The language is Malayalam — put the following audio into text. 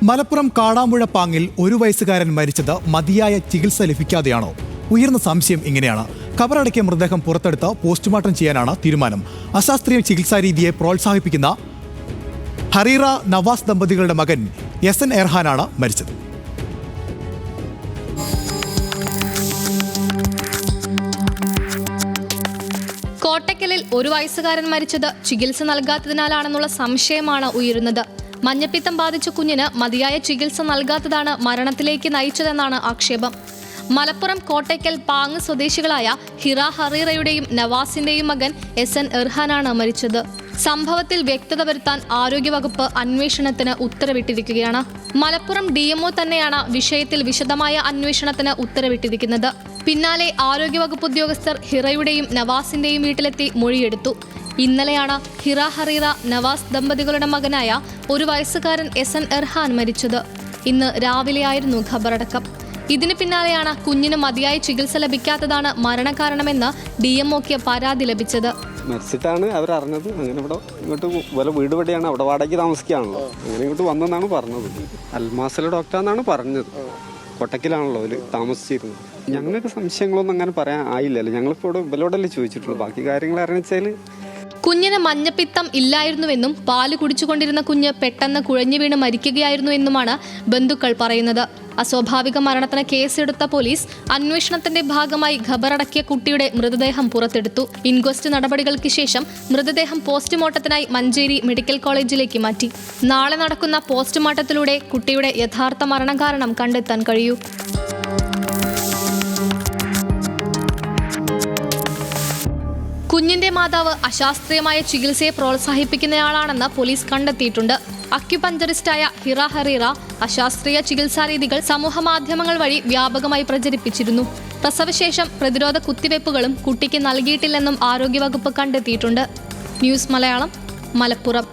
മലപ്പുറം കാടാമ്പുഴ പാങ്ങിൽ 1 വയസ്സുകാരൻ മരിച്ചത് മതിയായ ചികിത്സ ലഭിക്കാതെയാണോ? ഉയർന്ന സംശയം ഇങ്ങനെയാണ്. കബറടക്കിയ മൃതദേഹം പുറത്തെടുത്ത് പോസ്റ്റ്മോർട്ടം ചെയ്യാനാണ് തീരുമാനം. അശാസ്ത്രീയ ചികിത്സാ രീതിയെ പ്രോത്സാഹിപ്പിക്കുന്ന ഹറീറ നവാസ് ദമ്പതികളുടെ മകൻ എസൻ എർഹാനാണ് മരിച്ചത്. കോട്ടയ്ക്കലിൽ 1 വയസ്സുകാരൻ മരിച്ചത് ചികിത്സ നൽകാത്തതിനാലാണെന്നുള്ള സംശയമാണ് ഉയരുന്നത്. മഞ്ഞപ്പിത്തം ബാധിച്ച കുഞ്ഞിന് മതിയായ ചികിത്സ നൽകാത്തതാണ് മരണത്തിലേക്ക് നയിച്ചതെന്നാണ് ആക്ഷേപം. മലപ്പുറം കോട്ടയ്ക്കൽ പാങ് സ്വദേശികളായ ഹിറ ഹറീറയുടെയും നവാസിന്റെയും മകൻ എസൻ എർഹാനാണ് മരിച്ചത്. സംഭവത്തിൽ വ്യക്തത വരുത്താൻ ആരോഗ്യവകുപ്പ് അന്വേഷണത്തിന് ഉത്തരവിട്ടിരിക്കുകയാണ്. മലപ്പുറം DMO തന്നെയാണ് വിഷയത്തിൽ വിശദമായ അന്വേഷണത്തിന് ഉത്തരവിട്ടിരിക്കുന്നത്. പിന്നാലെ ആരോഗ്യവകുപ്പ് ഉദ്യോഗസ്ഥർ ഹിറയുടെയും നവാസിന്റെയും വീട്ടിലെത്തി മൊഴിയെടുത്തു. ഇന്നലെയാണ് ഹിറ ഹറീറ നവാസ് ദമ്പതികളുടെ മകനായ 1 വയസ്സുകാരൻ എസൻ എർഹാൻ മരിച്ചത്. ഇന്ന് രാവിലെയായിരുന്നു ഖബറടക്കം. ഇതിന് പിന്നാലെയാണ് കുഞ്ഞിന് മതിയായ ചികിത്സ ലഭിക്കാത്തതാണ് മരണകാരണമെന്ന് DMOക്ക് പരാതി ലഭിച്ചത്. മരിച്ചിട്ടാണ് അവർ അറിഞ്ഞത്. അങ്ങനെ ഇങ്ങോട്ട് പോലെ വീട് ഇവിടെയാണ്, അവിടെ വാടകയ്ക്ക് താമസിക്കുകയാണല്ലോ. അങ്ങനെ ഇങ്ങോട്ട് വന്നെന്നാണ് പറഞ്ഞത്. അൽമാസിലെ ഡോക്ടറാണെന്നാണ് പറഞ്ഞത്. കൊട്ടക്കിലാണല്ലോ അവർ താമസിച്ചിരുന്നത്. ഞങ്ങൾക്ക് സംശയങ്ങളൊന്നും അങ്ങനെ പറയാൻ ആയില്ലല്ലോ. ഞങ്ങളിപ്പോൾ ഇവരോടല്ലേ ചോദിച്ചിട്ടുള്ളൂ. ബാക്കി കാര്യങ്ങൾ അറിഞ്ഞാൽ കുഞ്ഞിന് മഞ്ഞപ്പിത്തം ഇല്ലായിരുന്നുവെന്നും പാല് കുടിച്ചുകൊണ്ടിരുന്ന കുഞ്ഞ് പെട്ടെന്ന് കുഴഞ്ഞു വീണ് മരിക്കുകയായിരുന്നു എന്നുമാണ് ബന്ധുക്കൾ പറയുന്നത്. അസ്വാഭാവിക മരണത്തിന് കേസെടുത്ത പോലീസ് അന്വേഷണത്തിന്റെ ഭാഗമായി ഖബറടക്കിയ കുട്ടിയുടെ മൃതദേഹം പുറത്തെടുത്തു. ഇൻക്വസ്റ്റ് നടപടികൾക്ക് ശേഷം മൃതദേഹം പോസ്റ്റ്മോർട്ടത്തിനായി മഞ്ചേരി മെഡിക്കൽ കോളേജിലേക്ക് മാറ്റി. നാളെ നടക്കുന്ന പോസ്റ്റ്മോർട്ടത്തിലൂടെ കുട്ടിയുടെ യഥാർത്ഥ മരണകാരണം കണ്ടെത്താൻ കഴിയൂ. കുഞ്ഞിന്റെ മാതാവ് അശാസ്ത്രീയമായ ചികിത്സയെ പ്രോത്സാഹിപ്പിക്കുന്നയാളാണെന്ന് പോലീസ് കണ്ടെത്തിയിട്ടുണ്ട്. അക്യുപഞ്ചറിസ്റ്റായ ഹിറ ഹറീറ അശാസ്ത്രീയ ചികിത്സാരീതികൾ സമൂഹമാധ്യമങ്ങൾ വഴി വ്യാപകമായി പ്രചരിപ്പിച്ചിരുന്നു. പ്രസവശേഷം പ്രതിരോധ കുത്തിവയ്പ്പുകളും കുട്ടിക്ക് നൽകിയിട്ടില്ലെന്നും ആരോഗ്യവകുപ്പ് കണ്ടെത്തിയിട്ടുണ്ട്. ന്യൂസ് മലയാളം, മലപ്പുറം.